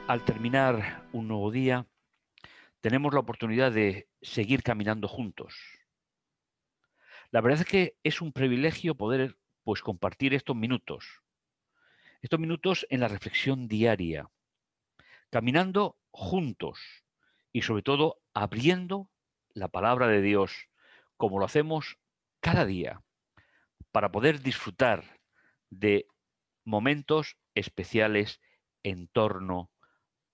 Al terminar un nuevo día, tenemos la oportunidad de seguir caminando juntos. La verdad es que es un privilegio poder, pues, compartir estos minutos en la reflexión diaria, caminando juntos y sobre todo abriendo la palabra de Dios, como lo hacemos cada día, para poder disfrutar de momentos especiales en torno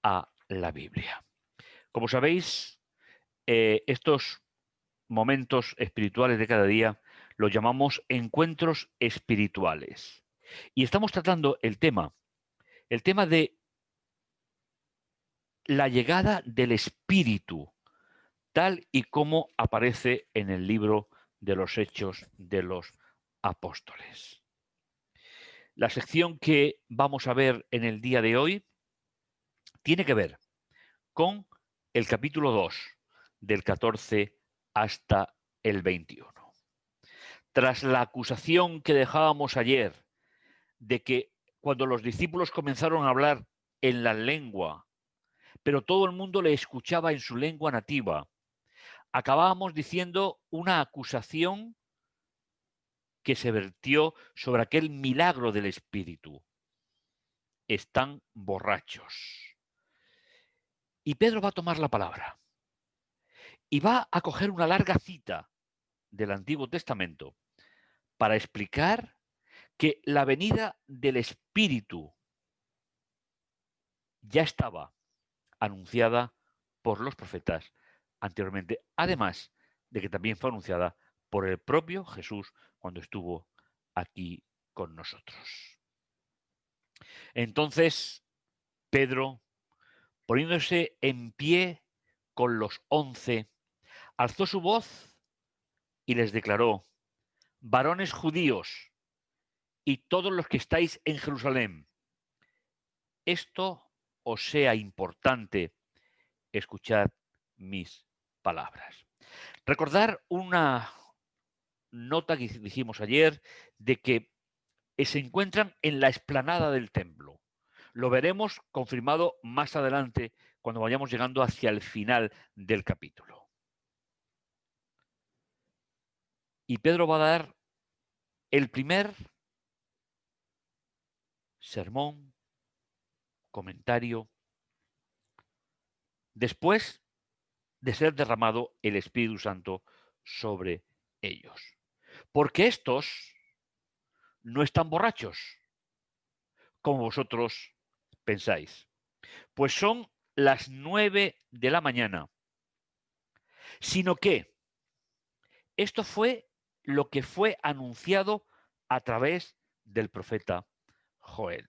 a la Biblia. Como sabéis, estos momentos espirituales de cada día los llamamos encuentros espirituales. Y estamos tratando el tema de la llegada del Espíritu, tal y como aparece en el libro de los Hechos de los Apóstoles. La sección que vamos a ver en el día de hoy tiene que ver con el capítulo 2, del 14 hasta el 21. Tras la acusación que dejábamos ayer de que cuando los discípulos comenzaron a hablar en la lengua, pero todo el mundo le escuchaba en su lengua nativa, acabábamos diciendo una acusación que se vertió sobre aquel milagro del Espíritu. Están borrachos. Y Pedro va a tomar la palabra y va a coger una larga cita del Antiguo Testamento para explicar que la venida del Espíritu ya estaba anunciada por los profetas anteriormente, además de que también fue anunciada por el propio Jesús cuando estuvo aquí con nosotros. Entonces, Pedro, poniéndose en pie con los 11, alzó su voz y les declaró: varones judíos y todos los que estáis en Jerusalén, esto os sea importante, escuchad mis palabras. Recordar una nota que dijimos ayer de que se encuentran en la explanada del templo. Lo veremos confirmado más adelante cuando vayamos llegando hacia el final del capítulo. Y Pedro va a dar el primer sermón, comentario, después de ser derramado el Espíritu Santo sobre ellos. Porque estos no están borrachos, como vosotros pensáis, pues son las 9 de la mañana, sino que esto fue lo que fue anunciado a través del profeta Joel.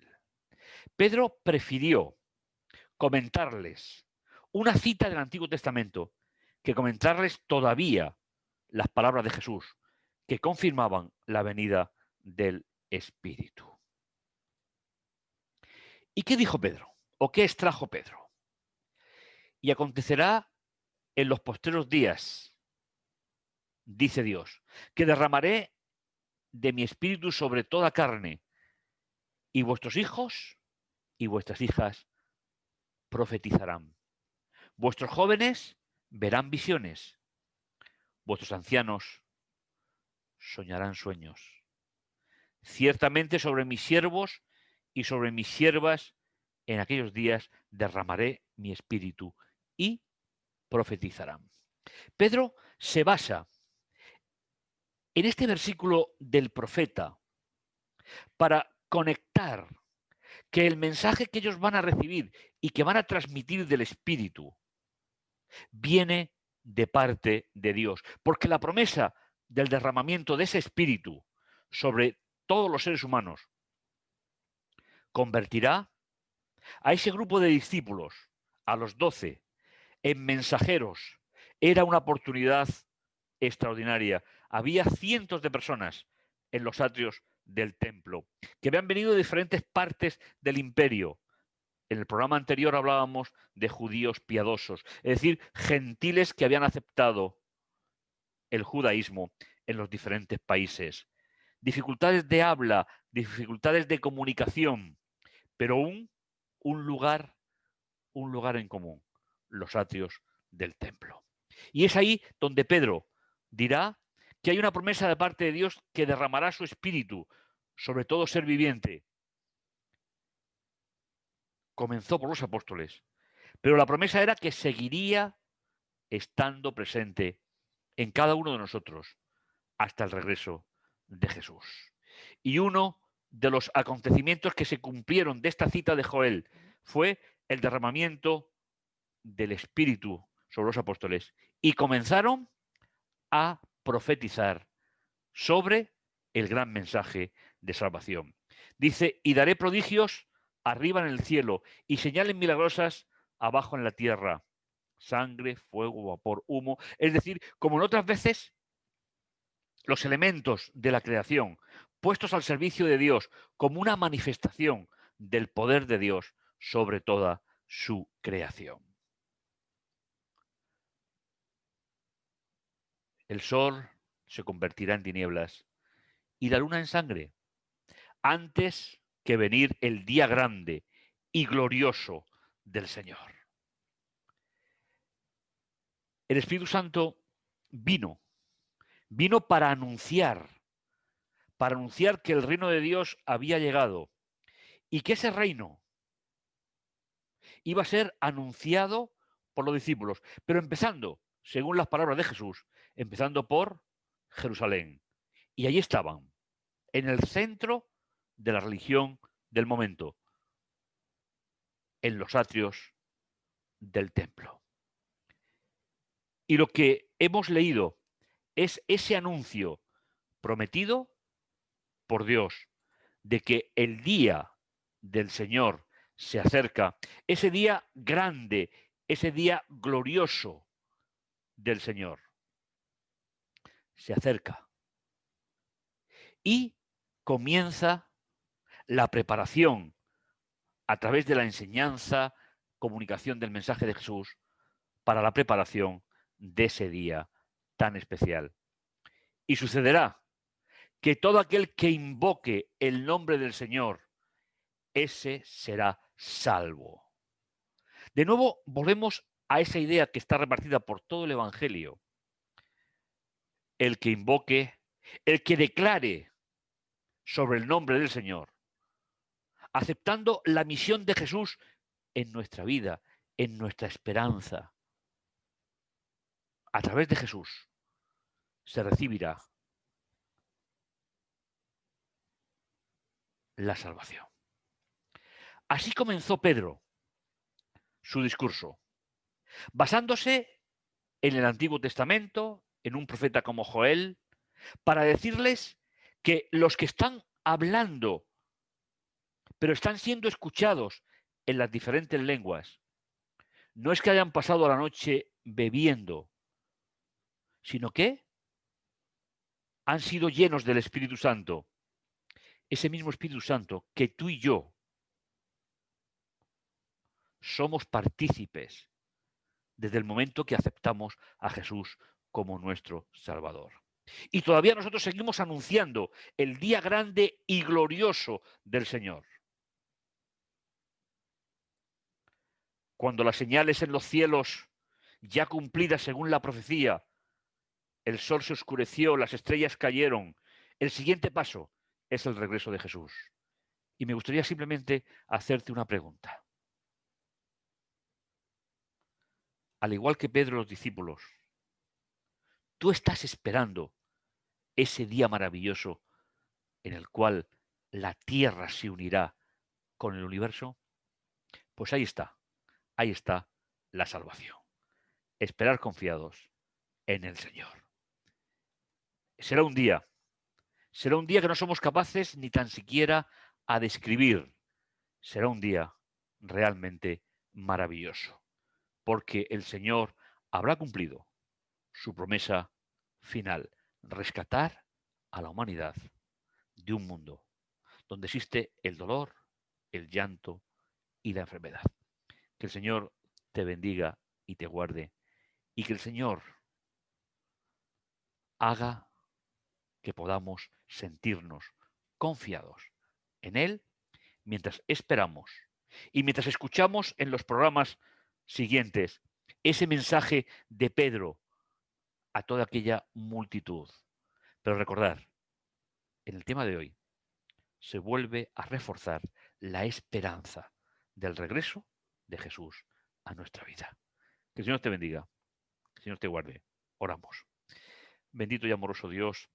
Pedro prefirió comentarles una cita del Antiguo Testamento que comentarles todavía las palabras de Jesús que confirmaban la venida del Espíritu. ¿Y qué dijo Pedro? ¿O qué extrajo Pedro? Y acontecerá en los postreros días, dice Dios, que derramaré de mi espíritu sobre toda carne, y vuestros hijos y vuestras hijas profetizarán. Vuestros jóvenes verán visiones, vuestros ancianos soñarán sueños. Ciertamente sobre mis siervos y sobre mis siervas en aquellos días derramaré mi espíritu y profetizarán. Pedro se basa en este versículo del profeta para conectar que el mensaje que ellos van a recibir y que van a transmitir del Espíritu viene de parte de Dios, porque la promesa del derramamiento de ese Espíritu sobre todos los seres humanos convertirá a ese grupo de discípulos, a los 12, en mensajeros. Era una oportunidad extraordinaria. Había cientos de personas en los atrios del templo que habían venido de diferentes partes del imperio. En el programa anterior hablábamos de judíos piadosos, es decir, gentiles que habían aceptado el judaísmo en los diferentes países. Dificultades de habla, dificultades de comunicación, pero un lugar, un lugar en común, los atrios del templo. Y es ahí donde Pedro dirá que hay una promesa de parte de Dios que derramará su espíritu sobre todo ser viviente. Comenzó por los apóstoles, pero la promesa era que seguiría estando presente en cada uno de nosotros hasta el regreso de Jesús. Y uno de los acontecimientos que se cumplieron de esta cita de Joel fue el derramamiento del Espíritu sobre los apóstoles y comenzaron a profetizar sobre el gran mensaje de salvación. Dice, y daré prodigios arriba en el cielo y señales milagrosas abajo en la tierra. Sangre, fuego, vapor, humo. Es decir, como en otras veces, los elementos de la creación puestos al servicio de Dios como una manifestación del poder de Dios sobre toda su creación. El sol se convertirá en tinieblas y la luna en sangre antes que venir el día grande y glorioso del Señor. El Espíritu Santo vino para anunciar que el reino de Dios había llegado y que ese reino iba a ser anunciado por los discípulos, pero empezando, según las palabras de Jesús, empezando por Jerusalén. Y allí estaban, en el centro de la religión del momento, en los atrios del templo. Y lo que hemos leído es ese anuncio prometido por Dios de que el día del Señor se acerca, ese día grande, ese día glorioso del Señor se acerca. Y comienza la preparación a través de la enseñanza, comunicación del mensaje de Jesús para la preparación de ese día tan especial. Y sucederá que todo aquel que invoque el nombre del Señor, ese será salvo. De nuevo, volvemos a esa idea que está repartida por todo el Evangelio. El que invoque, el que declare sobre el nombre del Señor, aceptando la misión de Jesús en nuestra vida, en nuestra esperanza. A través de Jesús se recibirá la salvación. Así comenzó Pedro su discurso, basándose en el Antiguo Testamento, en un profeta como Joel, para decirles que los que están hablando, pero están siendo escuchados en las diferentes lenguas, no es que hayan pasado la noche bebiendo, sino que han sido llenos del Espíritu Santo. Ese mismo Espíritu Santo que tú y yo somos partícipes desde el momento que aceptamos a Jesús como nuestro Salvador. Y todavía nosotros seguimos anunciando el día grande y glorioso del Señor. Cuando las señales en los cielos, ya cumplidas según la profecía, el sol se oscureció, las estrellas cayeron, el siguiente paso es el regreso de Jesús. Y me gustaría simplemente hacerte una pregunta. Al igual que Pedro y los discípulos, ¿tú estás esperando ese día maravilloso en el cual la tierra se unirá con el universo? Pues ahí está la salvación. esperar confiados en el Señor. Será un día que no somos capaces ni tan siquiera a describir. Será un día realmente maravilloso, porque el Señor habrá cumplido su promesa final, rescatar a la humanidad de un mundo donde existe el dolor, el llanto y la enfermedad. Que el Señor te bendiga y te guarde, y que el Señor haga que podamos sentirnos confiados en Él mientras esperamos y mientras escuchamos en los programas siguientes ese mensaje de Pedro a toda aquella multitud. Pero recordar, en el tema de hoy se vuelve a reforzar la esperanza del regreso de Jesús a nuestra vida. Que el Señor te bendiga, que el Señor te guarde. Oramos. Bendito y amoroso Dios,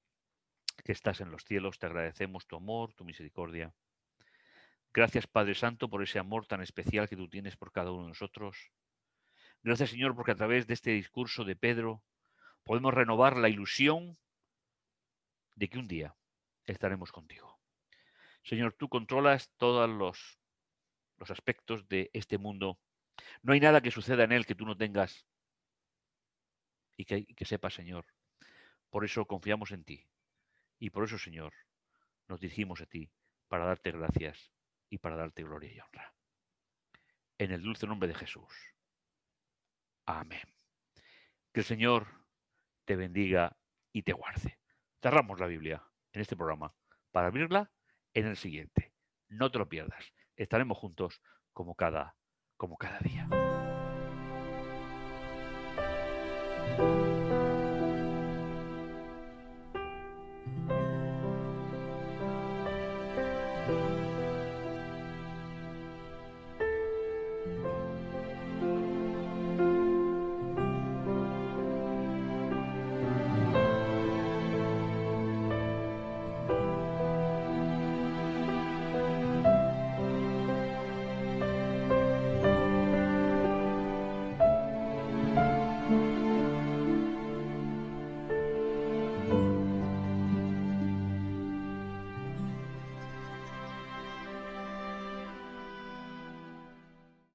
que estás en los cielos, te agradecemos tu amor, tu misericordia. Gracias, Padre Santo, por ese amor tan especial que tú tienes por cada uno de nosotros. Gracias, Señor, porque a través de este discurso de Pedro podemos renovar la ilusión de que un día estaremos contigo. Señor, tú controlas todos los aspectos de este mundo. No hay nada que suceda en él que tú no tengas y que sepas, Señor. Por eso confiamos en ti. Y por eso, Señor, nos dirigimos a ti para darte gracias y para darte gloria y honra. En el dulce nombre de Jesús. Amén. Que el Señor te bendiga y te guarde. Cerramos la Biblia en este programa para abrirla en el siguiente. No te lo pierdas. Estaremos juntos como cada día.